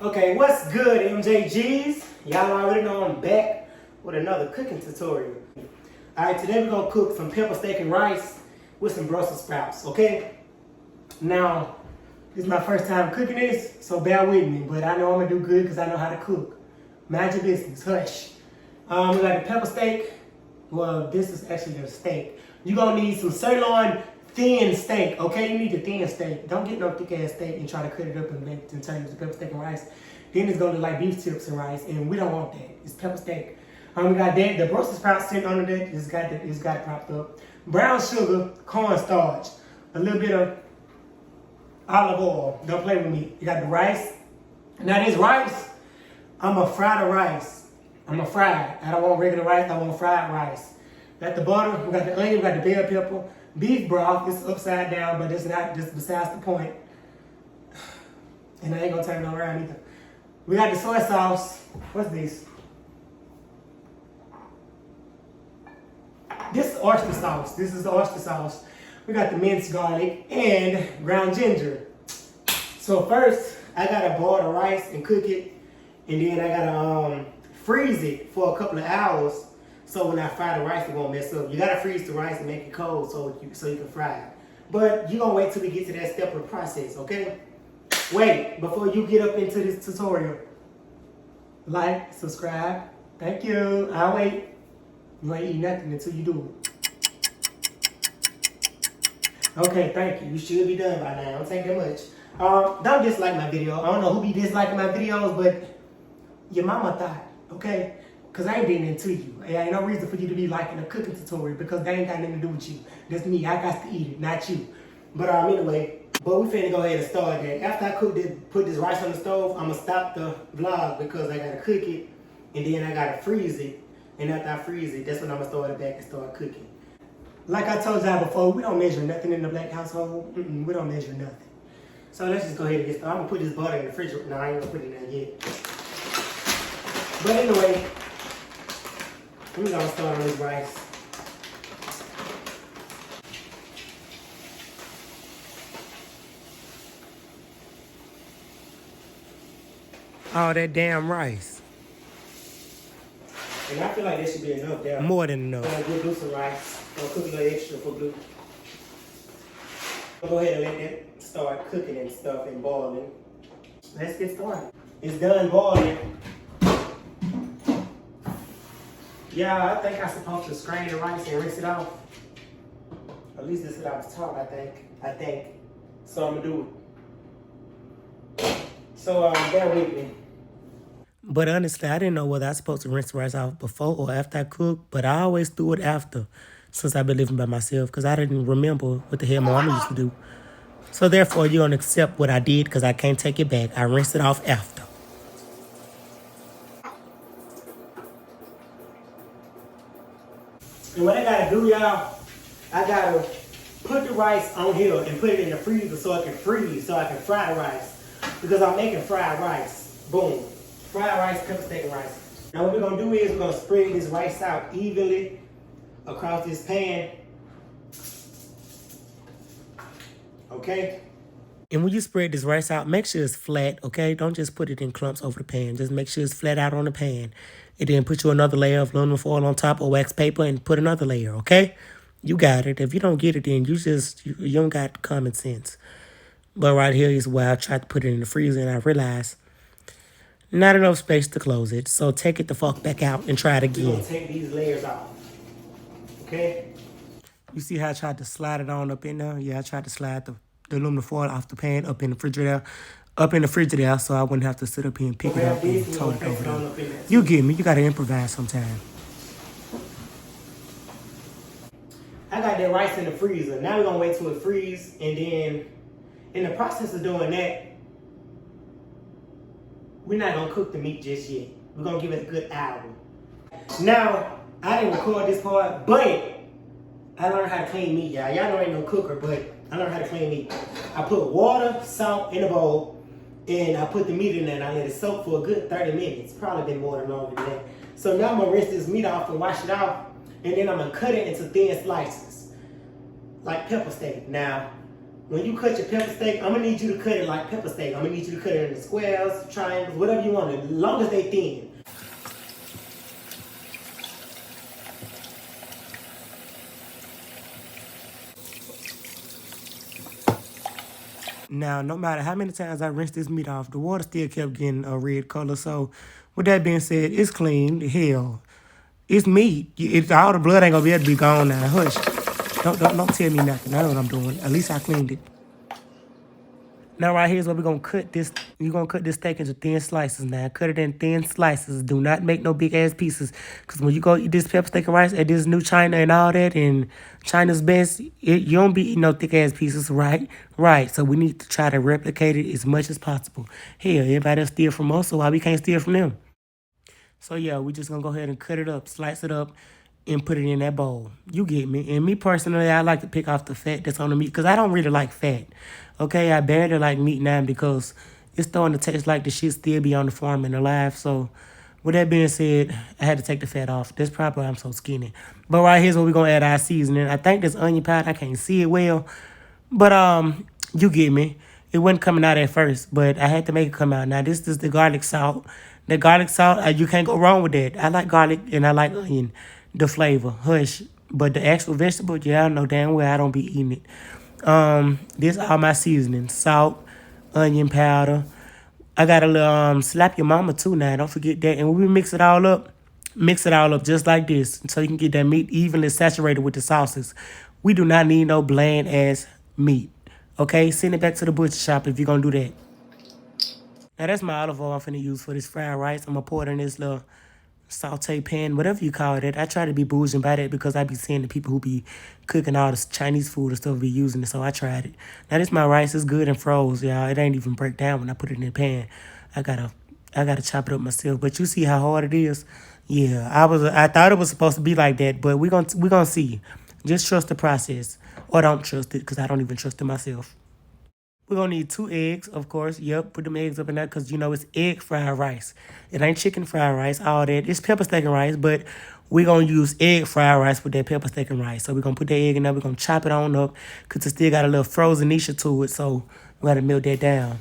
Okay, what's good, MJGs? Y'all already know I'm back with another cooking tutorial. Alright, today we're gonna cook some pepper steak and rice with some Brussels sprouts, okay? Now, this is my first time cooking this, so bear with me, but I know I'm gonna do good because I know how to cook. Mind your business, hush. We got the pepper steak. Well, this is actually the steak. You're gonna need some sirloin thin steak, okay? You need the thin steak. Don't get no thick ass steak and try to cut it up and make it and turn it into pepper steak and rice. Then it's gonna look like beef tips and rice, and we don't want that. It's pepper steak. We got that, the Brussels sprouts sitting under that. It's got it propped up. Brown sugar, cornstarch, a little bit of olive oil. Don't play with me. You got the rice. Now this rice, I'm gonna fry the rice. I'm gonna fry it. I don't want regular rice, I want fried rice. Got the butter, we got the onion, we got the bell pepper. Beef broth, it's upside down, but it's not just besides the point. And I ain't gonna turn it around either. We got the soy sauce. What's this? This is oyster sauce. This is the oyster sauce. We got the minced garlic and ground ginger. So first, I gotta boil the rice and cook it, and then I gotta freeze it for a couple of hours. So when I fry the rice, it won't mess up. You gotta freeze the rice and make it cold so you can fry it. But you're gonna wait till we get to that step of the process, okay? Wait, before you get up into this tutorial, like, subscribe. Thank you. I'll wait. You ain't eat nothing until you do it. Okay, thank you. You should be done by now. Don't take that much. Don't dislike my video. I don't know who be disliking my videos, but your mama thought, okay? Because I ain't being into you. Ain't no reason for you to be liking a cooking tutorial because they ain't got nothing to do with you. That's me. I got to eat it, not you. But anyway, but we finna go ahead and start that. After I put this rice on the stove, I'm going to stop the vlog because I got to cook it and then I got to freeze it. And after I freeze it, that's when I'm going to start it back and start cooking. Like I told y'all before, we don't measure nothing in the black household. We don't measure nothing. So let's just go ahead and get started. I'm going to put this butter in the refrigerator. No, I ain't going to put it in there yet. But anyway, we're going to start on this rice. All that damn rice. And I feel like that should be enough there. More than enough. We'll do some rice. I'll cook a little extra for Blue. I'll go ahead and let that start cooking and stuff and boiling. Let's get started. It's done boiling. Yeah, I think I'm supposed to strain the rice and rinse it off. At least this is what I was taught, I think. So I'm gonna do it. So bear with me. But honestly, I didn't know whether I was supposed to rinse the rice off before or after I cooked, but I always do it after since I've been living by myself because I didn't remember what the hell my mama used to do. So therefore, you're gonna accept what I did because I can't take it back. I rinsed it off after. And what I gotta do, y'all, I gotta put the rice on here and put it in the freezer so it can freeze, so I can fry the rice. Because I'm making fried rice. Boom. Fried rice, pepper steak, and rice. Now what we're gonna do is we're gonna spread this rice out evenly across this pan. Okay? And when you spread this rice out, make sure it's flat, okay? Don't just put it in clumps over the pan. Just make sure it's flat out on the pan. And then put you another layer of aluminum foil on top or wax paper and put another layer, okay? You got it. If you don't get it, then you don't got common sense. But right here is where I tried to put it in the freezer and I realized not enough space to close it. So take it the fuck back out and try it again. We're gonna take these layers off, okay? You see how I tried to slide it on up in there? Yeah, I tried to slide the aluminum foil off the pan up in the refrigerator, so I wouldn't have to sit up here and pick it up and tote it over there. You get me. You got to improvise sometime. I got that rice in the freezer. Now we're going to wait till it freezes, and then in the process of doing that, we're not going to cook the meat just yet. We're going to give it a good hour. Now, I didn't record this part, but I learned how to clean meat, y'all. Y'all know I ain't no cooker, but I learned how to clean meat. I put water, salt in a bowl, and I put the meat in there and I let it soak for a good 30 minutes. Probably been more than longer than that. So now I'm gonna rinse this meat off and wash it off, and then I'm gonna cut it into thin slices, like pepper steak. Now, when you cut your pepper steak, I'm gonna need you to cut it like pepper steak. I'm gonna need you to cut it into squares, triangles, whatever you want, as long as they thin. Now, no matter how many times I rinsed this meat off, the water still kept getting a red color. So, with that being said, it's clean. Hell, it's meat. It's all the blood ain't gonna be able to be gone now. Hush. Don't tell me nothing. I know what I'm doing. At least I cleaned it. Now right here is where we're gonna cut this. You're gonna cut this steak into thin slices now. Cut it in thin slices. Do not make no big ass pieces. Cause when you go eat this pepper steak and rice at this new China and all that and China's best, you don't be eating no thick ass pieces, right? Right. So we need to try to replicate it as much as possible. Hell, everybody else steal from us, so why we can't steal from them? So yeah, we just gonna go ahead and cut it up, slice it up, and put it in that bowl. You get me? And me personally, I like to pick off the fat that's on the meat because I don't really like fat. Okay, I barely like meat now because it's starting to taste like the shit still be on the farm and alive. So with that being said, I had to take the fat off. That's probably why I'm so skinny. But right here's where we're gonna add our seasoning. I think this onion powder, I can't see it well. But you get me. It wasn't coming out at first, but I had to make it come out. Now this is the garlic salt. The garlic salt, you can't go wrong with that. I like garlic and I like onion, the flavor. Hush. But the actual vegetable, yeah, I know damn well I don't be eating it. This all my seasoning. Salt, onion powder. I got a little slap your mama too now. Don't forget that. And when we mix it all up just like this so you can get that meat evenly saturated with the sauces. We do not need no bland ass meat. Okay? Send it back to the butcher shop if you're gonna do that. Now that's my olive oil I'm finna use for this fried rice. I'm gonna pour it in this little saute pan, whatever you call it. I try to be bougie by that because I be seeing the people who be cooking all this Chinese food and stuff be using it, so I tried it. Now this my rice is good and froze, y'all. It ain't even break down when I put it in the pan. I gotta chop it up myself. But you see how hard it is? Yeah, I thought it was supposed to be like that, but we gonna see. Just trust the process. Or don't trust it, because I don't even trust it myself. We're gonna need 2 eggs, of course. Yep, put them eggs up in there because you know it's egg fried rice. It ain't chicken fried rice, all that. It's pepper steak and rice, but we're gonna use egg fried rice with that pepper steak and rice. So we're gonna put that egg in there, we're gonna chop it on up because it still got a little frozen nature to it, so we gotta melt that down.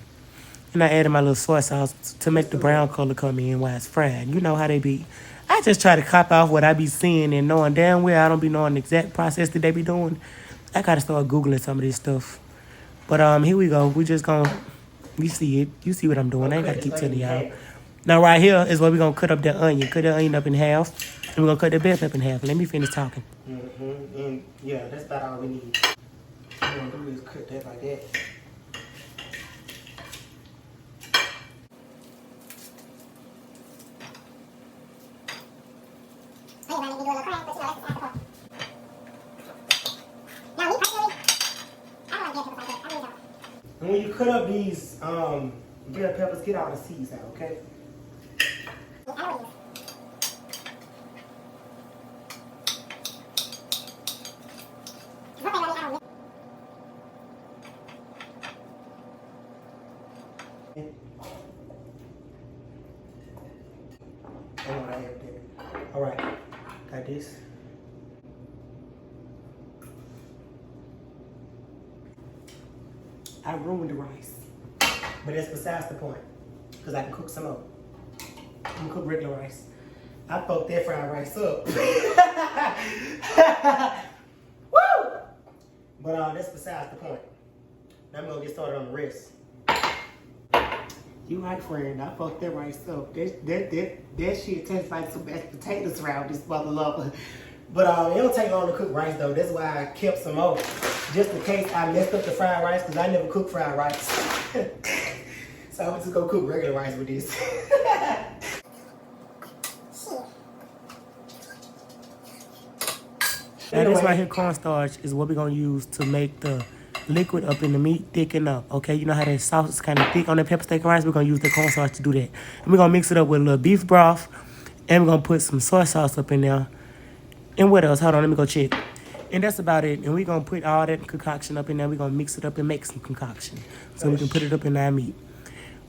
And I added my little soy sauce to make the brown color come in while it's fried. You know how they be. I just try to copy off what I be seeing and knowing damn well I don't be knowing the exact process that they be doing. I gotta start Googling some of this stuff. But here we go. We just gonna, you see it. You see what I'm doing. I ain't gotta keep telling y'all. Now right here is where we gonna cut up that onion. Cut that onion up in half. And we're gonna cut that bell pepper in half. Let me finish talking. And yeah, that's about all we need. What we're gonna do is cut that like that. And when you cut up these bell peppers, get all the seeds out, okay? All right, got this. I ruined the rice, but that's besides the point, because I can cook some more. I'm gonna cook regular rice. I fucked that fried rice up. Woo! But that's besides the point. Now I'm gonna get started on the rest. You right, friend. I fucked that rice up. That shit tastes like some mashed potatoes around this mother lover. But it don't take long to cook rice though. That's why I kept some more. Just in case I messed up the fried rice, because I never cook fried rice. So I'm just gonna cook regular rice with this. Now this right here, cornstarch, is what we're gonna use to make the liquid up in the meat thicken up. Okay, you know how that sauce is kind of thick on the pepper steak and rice? We're gonna use the cornstarch to do that. And we're gonna mix it up with a little beef broth, and we're gonna put some soy sauce up in there. And what else? Hold on, let me go check. And that's about it. And we're going to put all that concoction up in there. We're going to mix it up and make some concoction so we can put it up in our meat.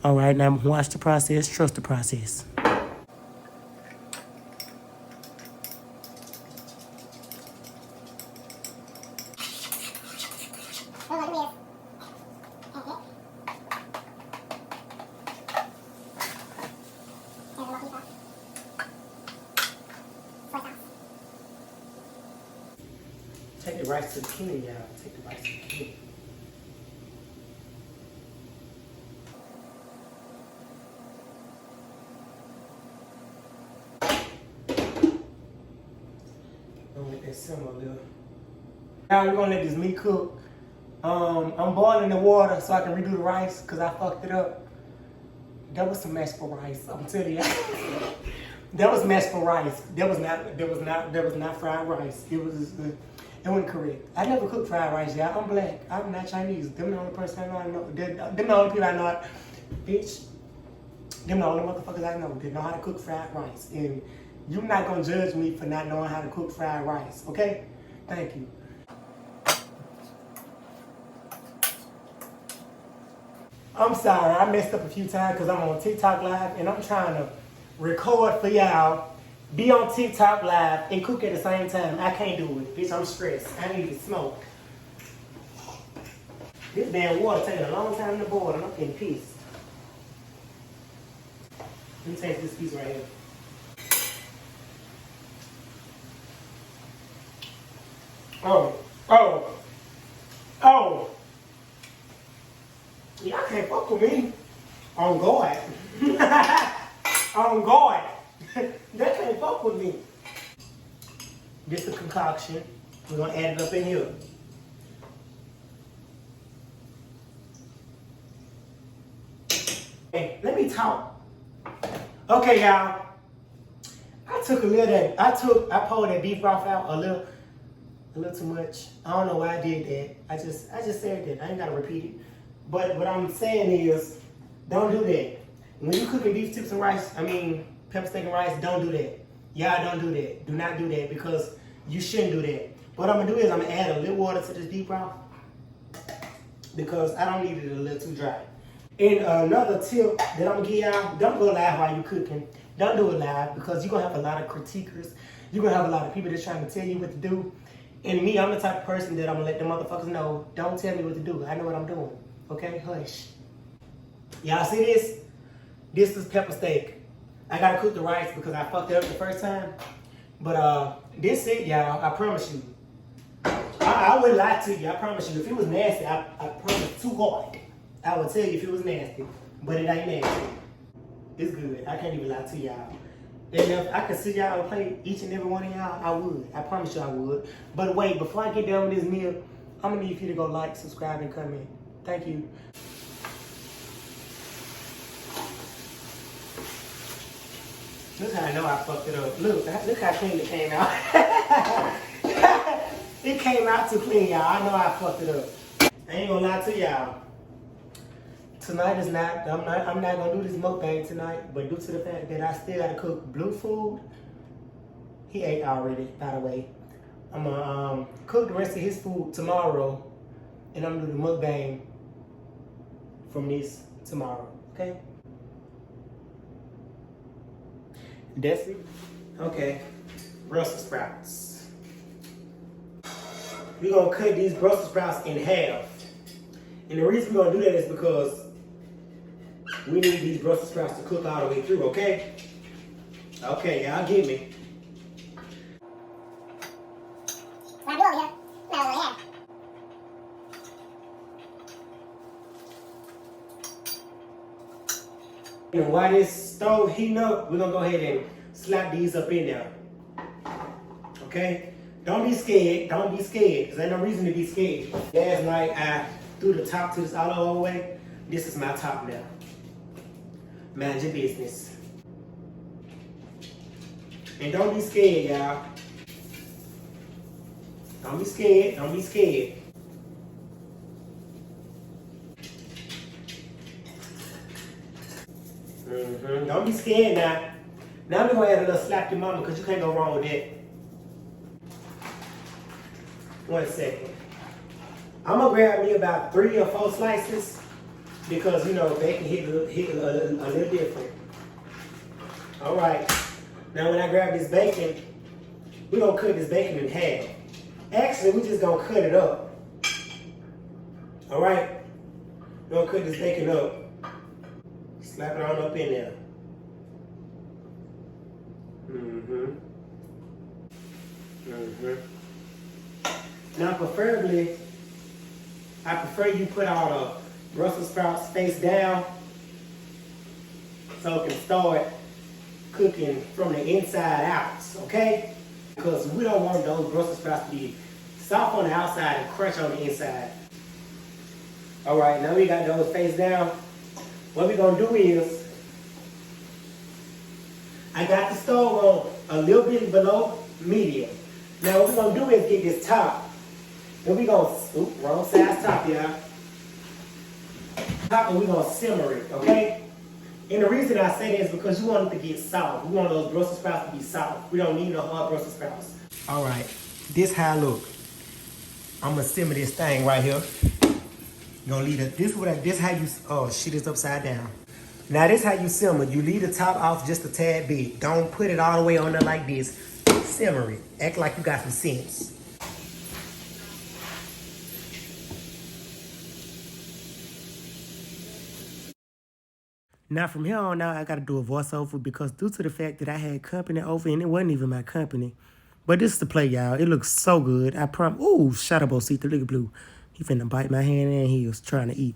All right, now watch the process. Trust the process. Take the rice to the king, y'all. Take the rice to the king. Don't let that simmer a little. Now we're gonna let this meat cook. I'm boiling the water so I can redo the rice because I fucked it up. That was some mashed for rice. I'm telling you. That was mashed for rice. That was not fried rice. It wasn't correct. I never cooked fried rice, y'all. I'm black. I'm not Chinese. Them the only person I know. Them the only people I know. Bitch. Them the only motherfuckers I know that know how to cook fried rice. And you're not gonna judge me for not knowing how to cook fried rice, okay? Thank you. I'm sorry, I messed up a few times because I'm on TikTok Live and I'm trying to record for y'all, be on TikTok Live, and cook at the same time. I can't do it. Bitch, I'm stressed. I need to smoke. This damn water taking a long time to boil and I'm getting pissed. Let me take this piece right here. Oh. Y'all can't fuck with me. On guard. On guard. They can't fuck with me. This is the concoction. We're gonna add it up in here. Hey, let me talk. Okay, y'all. I took a little that. I pulled that beef broth out a little too much. I don't know why I did that. I just said that. I ain't gotta repeat it. But what I'm saying is, don't do that. When you cooking beef tips and rice, pepper steak and rice, don't do that. Y'all don't do that. Do not do that because you shouldn't do that. What I'm gonna do is I'm gonna add a little water to this beef broth because I don't need it a little too dry. And another tip that I'm gonna give y'all, don't go live while you're cooking. Don't do it live because you're gonna have a lot of critiquers. You're gonna have a lot of people that's trying to tell you what to do. And me, I'm the type of person that I'm gonna let the motherfuckers know, don't tell me what to do. I know what I'm doing. Okay, hush. Y'all see this? This is pepper steak. I gotta cook the rice because I fucked it up the first time. But this it, y'all. I promise you. I wouldn't lie to you. I promise you. If it was nasty, I promise too hard. I would tell you if it was nasty. But it ain't nasty. It's good. I can't even lie to y'all. And if I could see y'all and play each and every one of y'all, I would. I promise you I would. But wait, before I get done with this meal, I'm gonna need you to go like, subscribe, and comment. Thank you. Look how I know I fucked it up. Look how clean it came out. It came out too clean, y'all. I know I fucked it up. I ain't gonna lie to y'all. Tonight is not, I'm not gonna do this mukbang tonight, but due to the fact that I still gotta cook Blue food, he ate already, by the way. I'm gonna cook the rest of his food tomorrow, and I'm gonna do the mukbang from this tomorrow, okay? That's it? Okay, Brussels sprouts. We're gonna cut these Brussels sprouts in half. And the reason we're gonna do that is because we need these Brussels sprouts to cook all the way through, okay? Okay, y'all get me. And while this stove heating up, we're gonna go ahead and slap these up in there. Okay? Don't be scared. Don't be scared. Because there's no reason to be scared. Last night I threw the top to this all the way. This is my top now. Mind your business. And don't be scared, y'all. Don't be scared. Don't be scared. Don't be scared now. Now we're going to add a little slap your mama because you can't go wrong with that. 1 second. I'm going to grab me about 3 or 4 slices because, you know, bacon hit a little different. All right. Now when I grab this bacon, we're going to cut this bacon in half. Actually, we're just going to cut it up. All right? We're going to cut this bacon up. Slap it on up in there. Now, preferably, I prefer you put all the Brussels sprouts face down so it can start cooking from the inside out, okay? Because we don't want those Brussels sprouts to be soft on the outside and crunch on the inside. All right, now we got those face down. What we're gonna do is, I got the stove on a little bit below medium. Now what we're gonna do is get this top. Then we're gonna, wrong size top, y'all. Top, and we're gonna simmer it, okay? And the reason I say that is because you want it to get soft. We want those Brussels sprouts to be soft. We don't need no hard Brussels sprouts. All right, this how I look. I'm gonna simmer this thing right here. You're gonna leave it, this how you, oh shit, it's upside down. Now this how you simmer. You leave the top off just a tad bit. Don't put it all the way on there like this. Simmer it. Act like you got some sense. Now from here on out, I gotta do a voiceover because due to the fact that I had company over and it wasn't even my company. But this is the play, y'all. It looks so good. I promise. Ooh, shut up, Osita. Look at Blue. He finna bite my hand and he was trying to eat.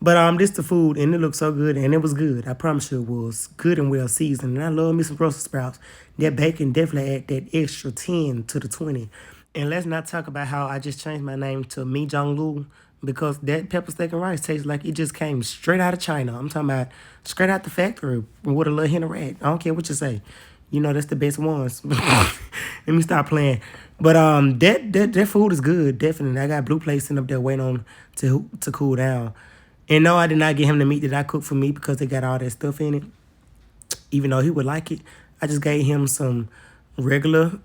But this the food and it looked so good and it was good. I promise you it was good and well seasoned. And I love me some Brussels sprouts. That bacon definitely add that extra 10 to the 20. And let's not talk about how I just changed my name to Mi Jong Lu because that pepper steak and rice tastes like it just came straight out of China. I'm talking about straight out the factory with a little hint of red. I don't care what you say. You know that's the best ones. Let me stop playing. But that food is good, definitely. I got Blue Plate sitting up there waiting on to cool down. And no, I did not get him the meat that I cooked for me because they got all that stuff in it. Even though he would like it, I just gave him some regular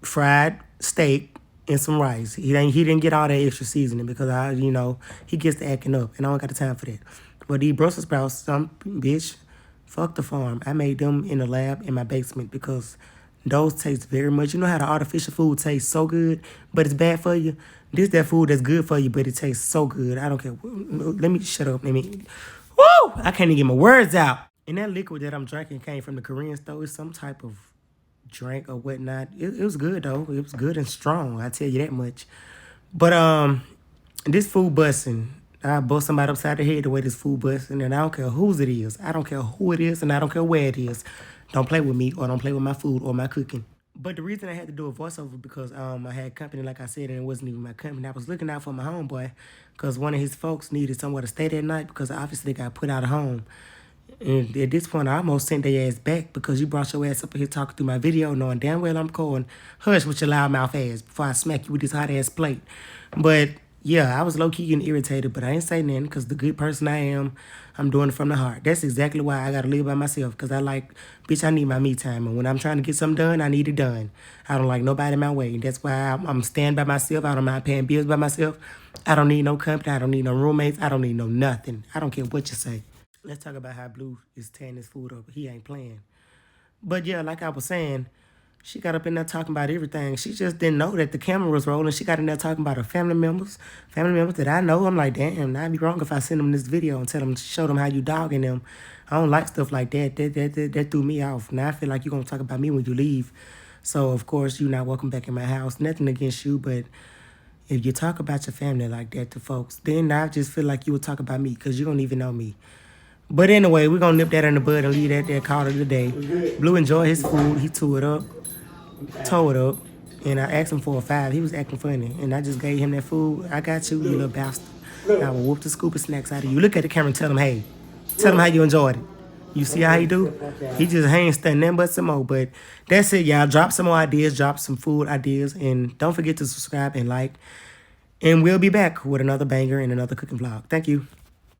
fried steak and some rice. He didn't get all that extra seasoning because he gets to acting up, and I don't got the time for that. But these Brussels sprouts, bitch, fuck the farm. I made them in the lab in my basement because those taste very much. You know how the artificial food tastes so good, but it's bad for you? That food that's good for you, but it tastes so good. I don't care. Let me shut up. Woo! I can't even get my words out. And that liquid that I'm drinking came from the Korean store. It's some type of drink or whatnot. It was good, though. It was good and strong. I tell you that much. But this food busting, I bust somebody upside the head the way this food busting, and I don't care whose it is. I don't care who it is, and I don't care where it is. Don't play with me or don't play with my food or my cooking. But the reason I had to do a voiceover because I had company, like I said, and it wasn't even my company. I was looking out for my homeboy because one of his folks needed somewhere to stay that night because obviously they got put out of home. And at this point, I almost sent their ass back because you brought your ass up here talking through my video knowing damn well I'm calling. Hush with your loud mouth ass before I smack you with this hot ass plate. But yeah, I was low-key getting irritated, but I ain't say nothing because the good person I am, I'm doing it from the heart. That's exactly why I got to live by myself because I need my me time. And when I'm trying to get something done, I need it done. I don't like nobody in my way. That's why I'm staying by myself. I don't mind paying bills by myself. I don't need no company. I don't need no roommates. I don't need no nothing. I don't care what you say. Let's talk about how Blue is tearing his food up. He ain't playing. But yeah, like I was saying, she got up in there talking about everything. She just didn't know that the camera was rolling. She got in there talking about her family members that I know. I'm like, damn, I'd be wrong if I send them this video and show them how you dogging them. I don't like stuff like that. That threw me off. Now I feel like you're going to talk about me when you leave. So, of course, you're not welcome back in my house. Nothing against you, but if you talk about your family like that to folks, then I just feel like you would talk about me because you don't even know me. But anyway, we're going to nip that in the bud and leave that there, call it a day. Blue enjoyed his food. He tore it up. And I asked him for a 5. He was acting funny, and I just gave him that food. I got you, you little bastard. I will whoop the scoop of snacks out of you. Look at the camera and tell him, hey, tell him how you enjoyed it. You see how he do? He just ain't studying nothing but some more. But that's it, y'all. Drop some more ideas, drop some food ideas, and don't forget to subscribe and like. And we'll be back with another banger and another cooking vlog. Thank you.